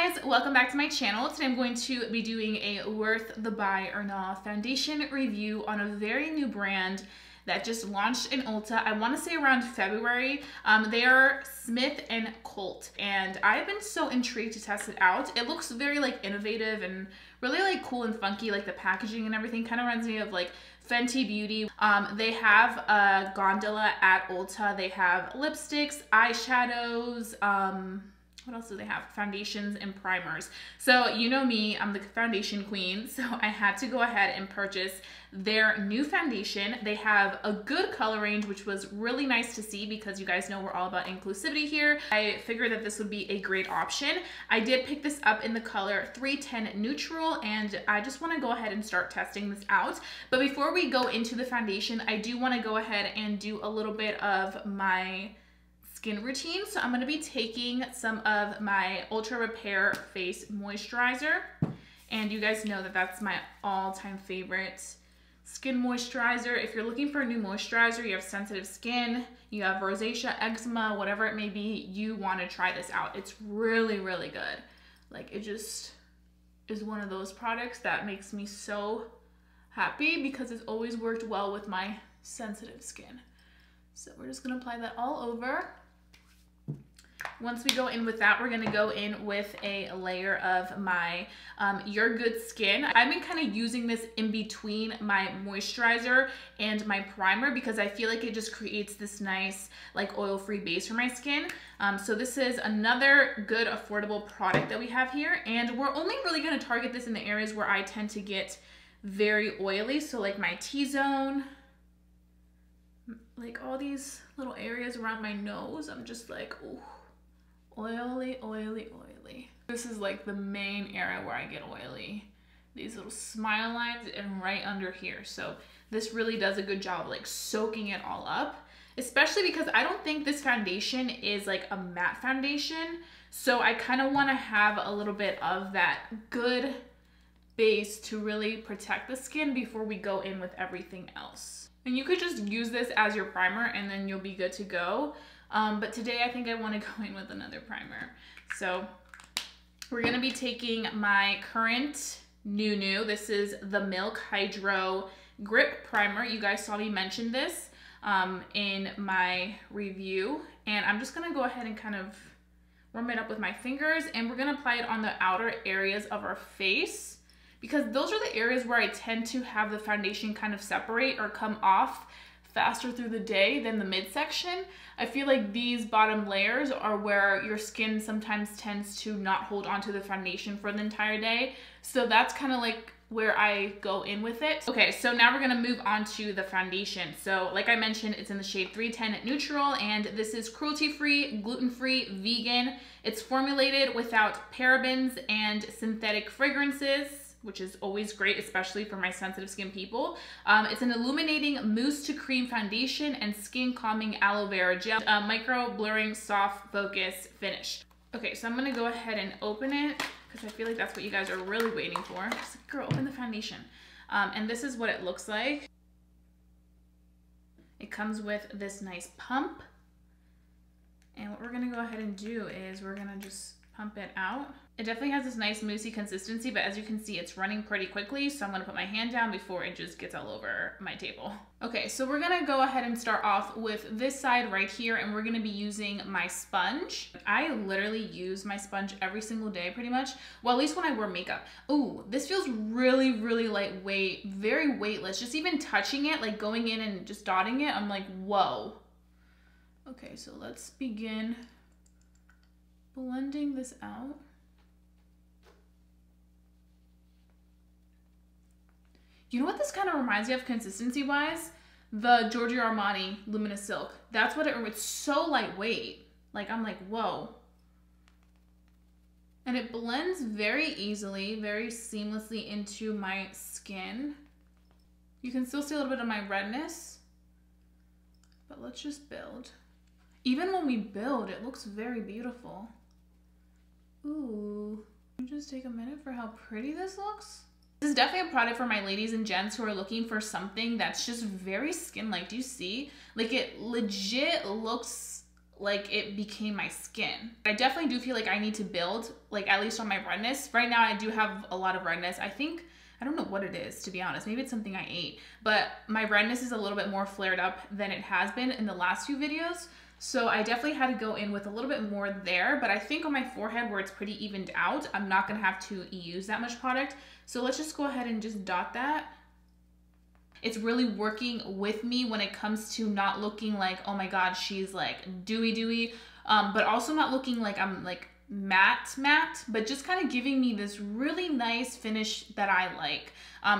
Hey guys, welcome back to my channel. Today I'm going to be doing a worth the buy or not foundation review on a very new brand that just launched in Ulta. I want to say around February. They are Smith & Colt, and I've been so intrigued to test it out. It looks very like innovative and really like cool and funky, like the packaging and everything kind of reminds me of like Fenty Beauty. They have a gondola at Ulta. They have lipsticks, eyeshadows, what else do they have? Foundations and primers. So you know me, I'm the foundation queen, so I had to go ahead and purchase their new foundation. They have a good color range, which was really nice to see because you guys know we're all about inclusivity here. I figured that this would be a great option. I did pick this up in the color 310 Neutral, and I just want to go ahead and start testing this out. But before we go into the foundation, I do want to go ahead and do a little bit of my skin routine. So I'm going to be taking some of my Ultra Repair Face Moisturizer, and you guys know that that's my all-time favorite skin moisturizer. If you're looking for a new moisturizer, you have sensitive skin, you have rosacea, eczema, whatever it may be, you want to try this out. It's really, really good. Like, it just is one of those products that makes me so happy because it's always worked well with my sensitive skin. So we're just going to apply that all over. Once we go in with that, we're going to go in with a layer of my Your Good Skin. I've been kind of using this in between my moisturizer and my primer because I feel like it just creates this nice like oil-free base for my skin. So this is another good affordable product that we have here, and we're only really going to target this in the areas where I tend to get very oily. So like my T-zone, like all these little areas around my nose, I'm just like, ooh, oily, oily, oily. This is like the main area where I get oily. These little smile lines and right under here. So this really does a good job of like soaking it all up, especially because I don't think this foundation is like a matte foundation. So I kind of want to have a little bit of that good base to really protect the skin before we go in with everything else. And you could just use this as your primer and then you'll be good to go. But today I think I want to go in with another primer. So we're going to be taking my current new. This is the Milk Hydro Grip Primer. You guys saw me mention this in my review. And I'm just going to go ahead and kind of warm it up with my fingers. And we're going to apply it on the outer areas of our face, because those are the areas where I tend to have the foundation kind of separate or come off faster through the day than the midsection. I feel like these bottom layers are where your skin sometimes tends to not hold onto the foundation for the entire day. So that's kind of like where I go in with it. Okay, so now we're gonna move on to the foundation. So like I mentioned, it's in the shade 310 Neutral, and this is cruelty-free, gluten-free, vegan. It's formulated without parabens and synthetic fragrances, which is always great, especially for my sensitive skin people. It's an illuminating mousse to cream foundation and skin calming aloe vera gel, micro blurring soft focus finish. Okay, so I'm gonna go ahead and open it because I feel like that's what you guys are really waiting for. Just like, girl, open the foundation. And this is what it looks like. It comes with this nice pump. And what we're gonna go ahead and do is we're gonna just pump it out. It definitely has this nice moussey consistency, but as you can see, it's running pretty quickly. So I'm gonna put my hand down before it just gets all over my table. Okay, so we're gonna go ahead and start off with this side right here, and we're gonna be using my sponge. I literally use my sponge every single day pretty much. Well, at least when I wear makeup. Ooh, this feels really, really lightweight, very weightless. Just even touching it, like going in and just dotting it, I'm like, whoa. Okay, so let's begin blending this out. You know what this kind of reminds me of consistency-wise? The Giorgio Armani Luminous Silk. That's what it's so lightweight. Like, I'm like, whoa. And it blends very easily, very seamlessly into my skin. You can still see a little bit of my redness, but let's just build. Even when we build, it looks very beautiful. Ooh, just take a minute for how pretty this looks. This is definitely a product for my ladies and gents who are looking for something that's just very skin-like. Do you see? Like, it legit looks like it became my skin. I definitely do feel like I need to build, like at least on my redness. Right now I do have a lot of redness. I think, I don't know what it is, to be honest. Maybe it's something I ate, but my redness is a little bit more flared up than it has been in the last few videos. So I definitely had to go in with a little bit more there, but I think on my forehead where it's pretty evened out, I'm not gonna have to use that much product. So let's just go ahead and just dot that. It's really working with me when it comes to not looking like, oh my God, she's like dewy, but also not looking like I'm like matte, but just kind of giving me this really nice finish that I like.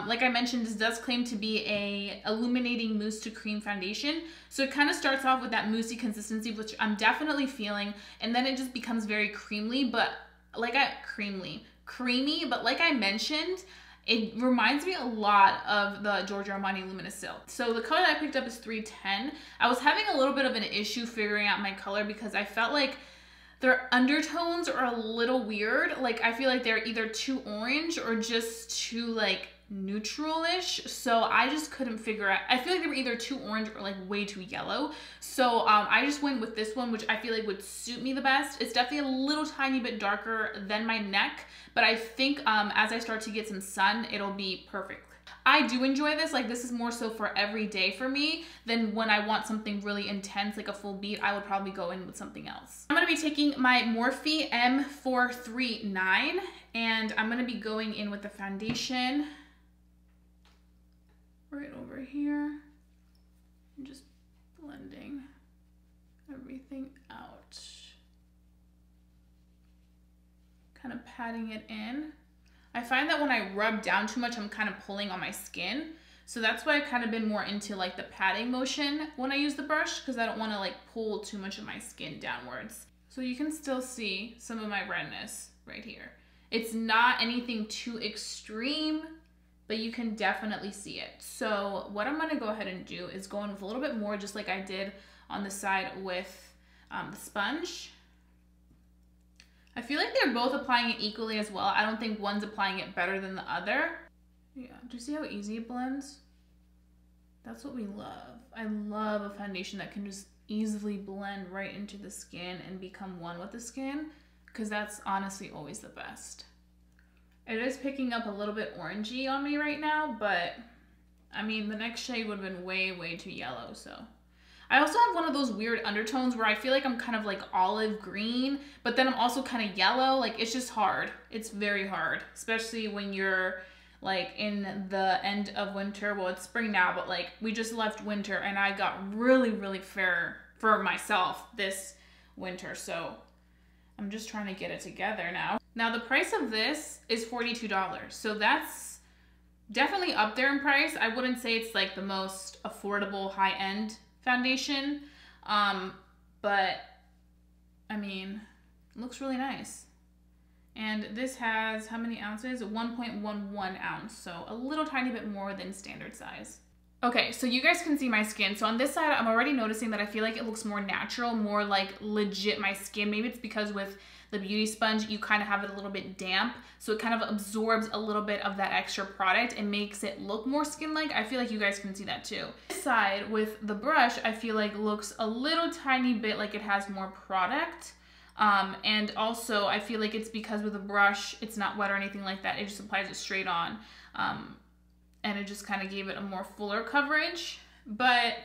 Like I mentioned, this does claim to be a illuminating mousse to cream foundation. So it kind of starts off with that moussey consistency, which I'm definitely feeling. And then it just becomes very creamy, but like creamy, but like I mentioned, it reminds me a lot of the Giorgio Armani Luminous Silk. So the color that I picked up is 310. I was having a little bit of an issue figuring out my color because I felt like their undertones are a little weird. Like I feel like they're either too orange or just too like neutral-ish. So I just couldn't figure out. I feel like they were either too orange or like way too yellow. So I just went with this one, which I feel like would suit me the best. It's definitely a little tiny bit darker than my neck, but I think as I start to get some sun, it'll be perfect. I do enjoy this. Like this is more so for every day for me than when I want something really intense, like a full beat. I would probably go in with something else. I'm gonna be taking my Morphe M439 and I'm gonna be going in with the foundation right over here and just blending everything out. Kind of patting it in. I find that when I rub down too much, I'm kind of pulling on my skin. So that's why I've kind of been more into like the patting motion when I use the brush, because I don't want to like pull too much of my skin downwards. So you can still see some of my redness right here. It's not anything too extreme, but you can definitely see it. So what I'm gonna go ahead and do is go in with a little bit more, just like I did on the side with the sponge. I feel like they're both applying it equally as well. I don't think one's applying it better than the other. Yeah, do you see how easy it blends? That's what we love. I love a foundation that can just easily blend right into the skin and become one with the skin, because that's honestly always the best. It is picking up a little bit orangey on me right now, but I mean, the next shade would have been way, way too yellow, so. I also have one of those weird undertones where I feel like I'm kind of like olive green, but then I'm also kind of yellow. Like it's just hard. It's very hard, especially when you're like in the end of winter. Well, it's spring now, but like we just left winter and I got really, really fair for myself this winter. So I'm just trying to get it together now. Now the price of this is $42. So that's definitely up there in price. I wouldn't say it's like the most affordable high-end foundation, but I mean, it looks really nice. And this has how many ounces? 1.11 ounce, so a little tiny bit more than standard size. Okay, so you guys can see my skin. So on this side, I'm already noticing that I feel like it looks more natural, more like legit my skin. Maybe it's because with the beauty sponge, you kind of have it a little bit damp, so it kind of absorbs a little bit of that extra product and makes it look more skin-like. I feel like you guys can see that too. This side with the brush, I feel like looks a little tiny bit like it has more product. And also I feel like it's because with the brush, it's not wet or anything like that. It just applies it straight on. And it just kind of gave it a more fuller coverage. But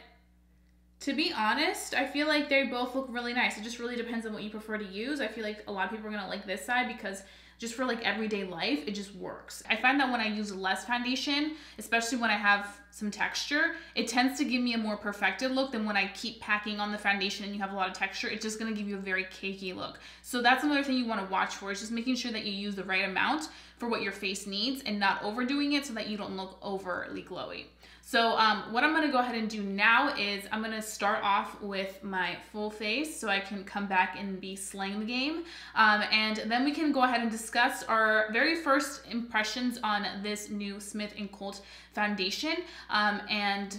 to be honest, I feel like they both look really nice. It just really depends on what you prefer to use. I feel like a lot of people are gonna like this side because just for like everyday life, it just works. I find that when I use less foundation, especially when I have some texture, it tends to give me a more perfected look than when I keep packing on the foundation and you have a lot of texture. It's just gonna give you a very cakey look. So that's another thing you wanna watch for, is just making sure that you use the right amount for what your face needs and not overdoing it so that you don't look overly glowy. So what I'm gonna go ahead and do now is I'm gonna start off with my full face so I can come back and be slaying the game. And then we can go ahead and discuss our very first impressions on this new Smith & Colt foundation. And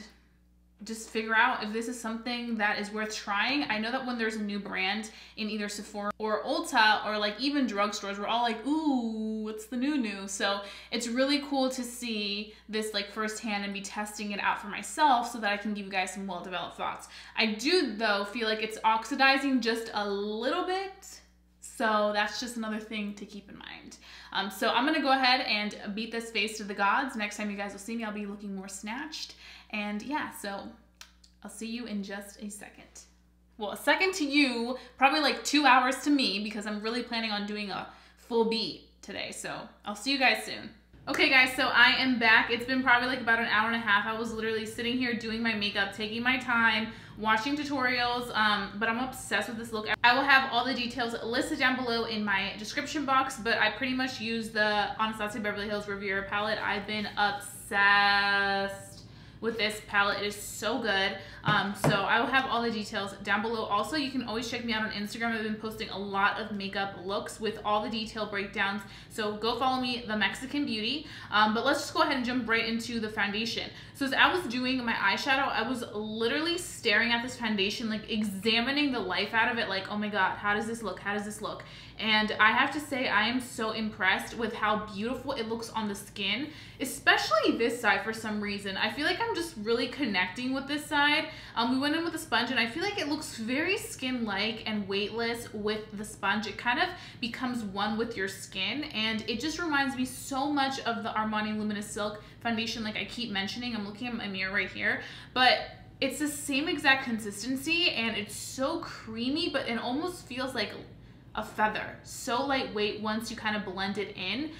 just figure out if this is something that is worth trying. I know that when there's a new brand in either Sephora or Ulta or like even drugstores, we're all like, ooh, what's the new? So it's really cool to see this like firsthand and be testing it out for myself so that I can give you guys some well-developed thoughts. I do though feel like it's oxidizing just a little bit. So that's just another thing to keep in mind. So I'm gonna go ahead and beat this face to the gods. Next time you guys will see me, I'll be looking more snatched. And yeah, so I'll see you in just a second. Well, a second to you, probably like 2 hours to me, because I'm really planning on doing a full beat today. So I'll see you guys soon. Okay guys, so I am back. It's been probably like about an hour and a half. I was literally sitting here doing my makeup, taking my time, watching tutorials, but I'm obsessed with this look. I will have all the details listed down below in my description box, but I pretty much use the Anastasia Beverly Hills Riviera palette. I've been obsessed with this palette. It is so good. So I will have all the details down below. Also, you can always check me out on Instagram. I've been posting a lot of makeup looks with all the detail breakdowns. So go follow me, The Mexican Beauty. But let's just go ahead and jump right into the foundation. So as I was doing my eyeshadow, I was literally staring at this foundation, like examining the life out of it. Like, oh my God, how does this look? How does this look? And I have to say, I am so impressed with how beautiful it looks on the skin, especially this side for some reason. I feel like I'm just really connecting with this side. We went in with a sponge and I feel like it looks very skin-like and weightless with the sponge. It kind of becomes one with your skin, and it just reminds me so much of the Armani Luminous Silk foundation, like I keep mentioning. I'm looking at my mirror right here, but it's the same exact consistency and it's so creamy, but it almost feels like a feather. So lightweight once you kind of blend it in.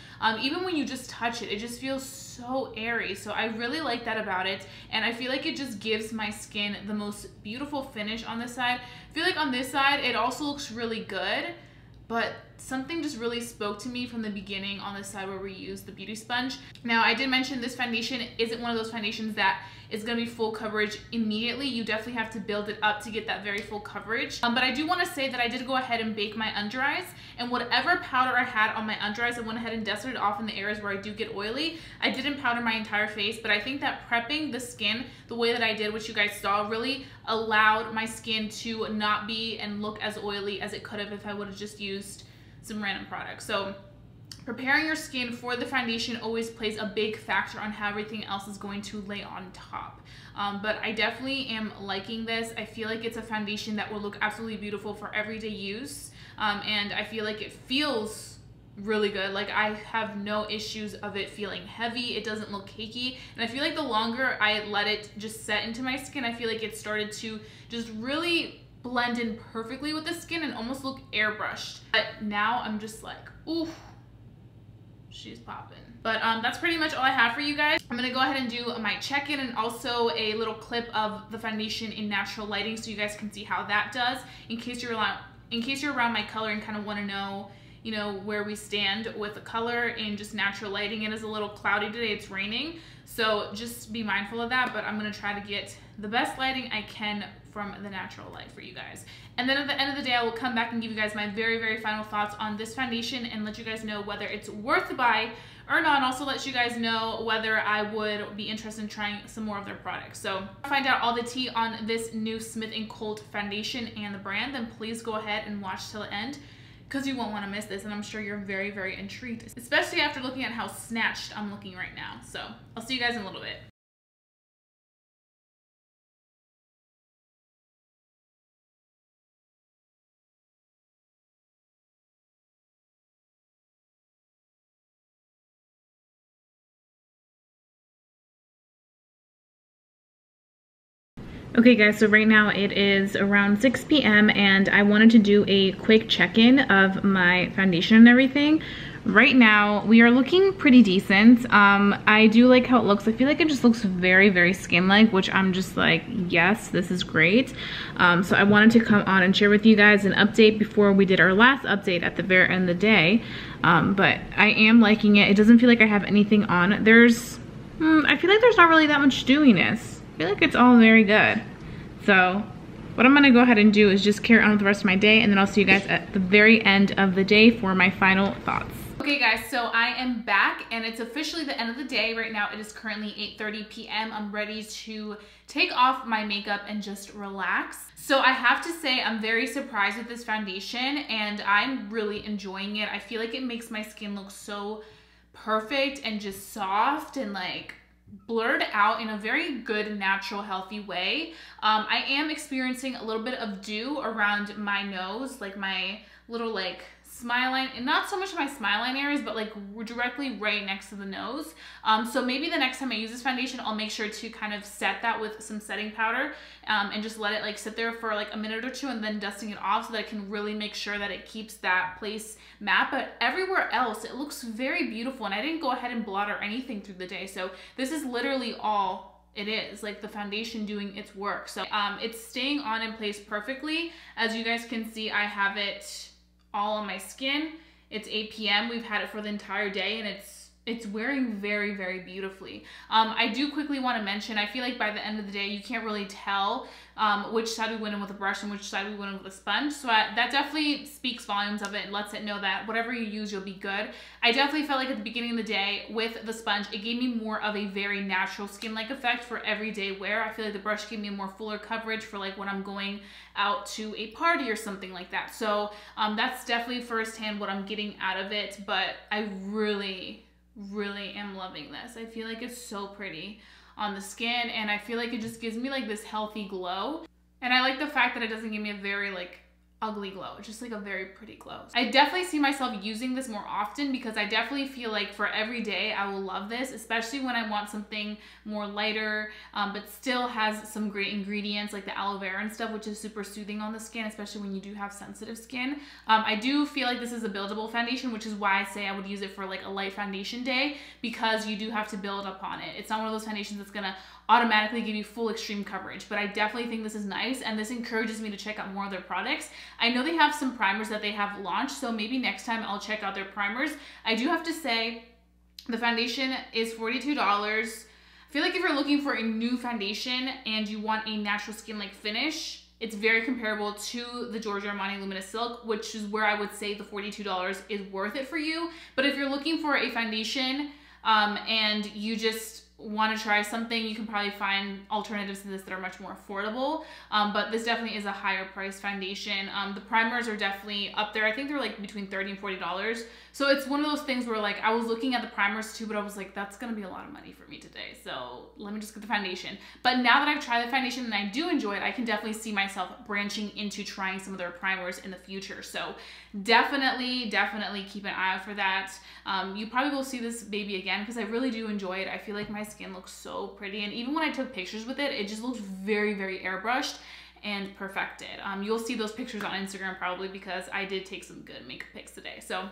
Even when you just touch it, it just feels so airy. So I really like that about it. And I feel like it just gives my skin the most beautiful finish on this side. I feel like on this side, it also looks really good, but something just really spoke to me from the beginning on this side where we use the beauty sponge. Now, I did mention this foundation isn't one of those foundations that is gonna be full coverage immediately. You definitely have to build it up to get that very full coverage. But I do wanna say that I did go ahead and bake my under eyes, and whatever powder I had on my under eyes, I went ahead and dusted it off in the areas where I do get oily. I didn't powder my entire face, but I think that prepping the skin the way that I did, which you guys saw, really allowed my skin to not be and look as oily as it could have if I would have just used some random products. So preparing your skin for the foundation always plays a big factor on how everything else is going to lay on top. But I definitely am liking this. I feel like it's a foundation that will look absolutely beautiful for everyday use. And I feel like it feels really good. Like I have no issues of it feeling heavy. It doesn't look cakey. And I feel like the longer I let it just set into my skin, I feel like it started to just really blend in perfectly with the skin and almost look airbrushed. But now I'm just like, ooh, she's popping. But that's pretty much all I have for you guys. I'm gonna go ahead and do my check-in and also a little clip of the foundation in natural lighting so you guys can see how that does in case you're around my color and kind of want to know, you know, where we stand with the color in just natural lighting. It is a little cloudy today, it's raining, so just be mindful of that, but I'm gonna try to get the best lighting I can from the natural light for you guys. And then at the end of the day, I will come back and give you guys my very, very final thoughts on this foundation and let you guys know whether it's worth the buy or not, and also let you guys know whether I would be interested in trying some more of their products. So to find out all the tea on this new Smith & Colt foundation and the brand, then please go ahead and watch till the end, because you won't want to miss this, and I'm sure you're very, very intrigued, especially after looking at how snatched I'm looking right now. So I'll see you guys in a little bit. Okay guys, so right now it is around 6 p.m. and I wanted to do a quick check-in of my foundation and everything. Right now, we are looking pretty decent. I do like how it looks. I feel like it just looks very, very skin-like, which I'm just like, yes, this is great. So I wanted to come on and share with you guys an update before we did our last update at the very end of the day. But I am liking it. It doesn't feel like I have anything on. I feel like there's not really that much dewiness. I feel like it's all very good. So what I'm gonna go ahead and do is just carry on with the rest of my day, and then I'll see you guys at the very end of the day for my final thoughts. Okay guys, so I am back and it's officially the end of the day. Right now it is currently 8:30 p.m. I'm ready to take off my makeup and just relax. So I have to say I'm very surprised with this foundation and I'm really enjoying it. I feel like it makes my skin look so perfect and just soft and like blurred out in a very good, natural, healthy way. I am experiencing a little bit of dew around my nose, like my little like smile line, and not so much my smile line areas, but like directly right next to the nose. So maybe the next time I use this foundation, I'll make sure to kind of set that with some setting powder and just let it like sit there for like a minute or two and then dusting it off so that I can really make sure that it keeps that place matte. But everywhere else, it looks very beautiful, and I didn't go ahead and blot or anything through the day. So this is literally all it is, like the foundation doing its work. So it's staying on in place perfectly. As you guys can see, I have it all on my skin. It's 8 p.m. We've had it for the entire day and it's wearing very, very beautifully. I do quickly want to mention, I feel like by the end of the day, you can't really tell which side we went in with a brush and which side we went in with a sponge. So that definitely speaks volumes of it and lets it know that whatever you use, you'll be good. I definitely felt like at the beginning of the day with the sponge, it gave me more of a very natural skin-like effect for everyday wear. I feel like the brush gave me a more fuller coverage for like when I'm going out to a party or something like that. So that's definitely firsthand what I'm getting out of it, but I really am loving this. I feel like it's so pretty on the skin, and I feel like it just gives me like this healthy glow. And I like the fact that it doesn't give me a very like ugly glow. It's just like a very pretty glow. I definitely see myself using this more often because I definitely feel like for every day I will love this, especially when I want something more lighter, but still has some great ingredients like the aloe vera and stuff, which is super soothing on the skin, especially when you do have sensitive skin. I do feel like this is a buildable foundation, which is why I say I would use it for like a light foundation day, because you do have to build upon it. It's not one of those foundations that's gonna automatically give you full extreme coverage, but I definitely think this is nice, and this encourages me to check out more of their products. I know they have some primers that they have launched, so maybe next time I'll check out their primers. I do have to say the foundation is $42. I feel like if you're looking for a new foundation and you want a natural skin-like finish, it's very comparable to the Giorgio Armani Luminous Silk, which is where I would say the $42 is worth it for you. But if you're looking for a foundation and you just want to try something, you can probably find alternatives to this that are much more affordable, but this definitely is a higher price foundation. The primers are definitely up there. I think they're like between $30 and $40. So it's one of those things where like I was looking at the primers too, but I was like, that's gonna be a lot of money for me today, so let me just get the foundation. But now that I've tried the foundation and I do enjoy it, I can definitely see myself branching into trying some of their primers in the future. So definitely keep an eye out for that. You probably will see this baby again because I really do enjoy it. I feel like my skin looks so pretty, and even when I took pictures with it, it just looks very airbrushed and perfected. You'll see those pictures on Instagram probably because I did take some good makeup pics today. So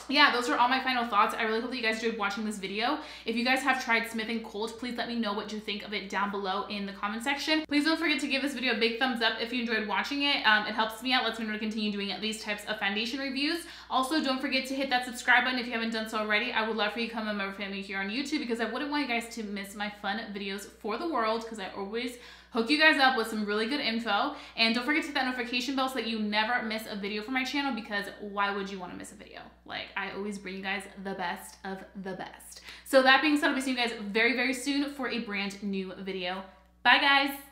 yeah, those are all my final thoughts. I really hope that you guys enjoyed watching this video. If you guys have tried Smith & Colt, please let me know what you think of it down below in the comment section. Please don't forget to give this video a big thumbs up if you enjoyed watching it. It helps me out, lets me know to continue doing these types of foundation reviews. Also, don't forget to hit that subscribe button if you haven't done so already. I would love for you to become a member of family here on YouTube because I wouldn't want you guys to miss my fun videos for the world, because I always hook you guys up with some really good info. And don't forget to hit that notification bell so that you never miss a video from my channel, because why would you want to miss a video? Like, I always bring you guys the best of the best. So that being said, I'll be seeing you guys very soon for a brand new video. Bye guys.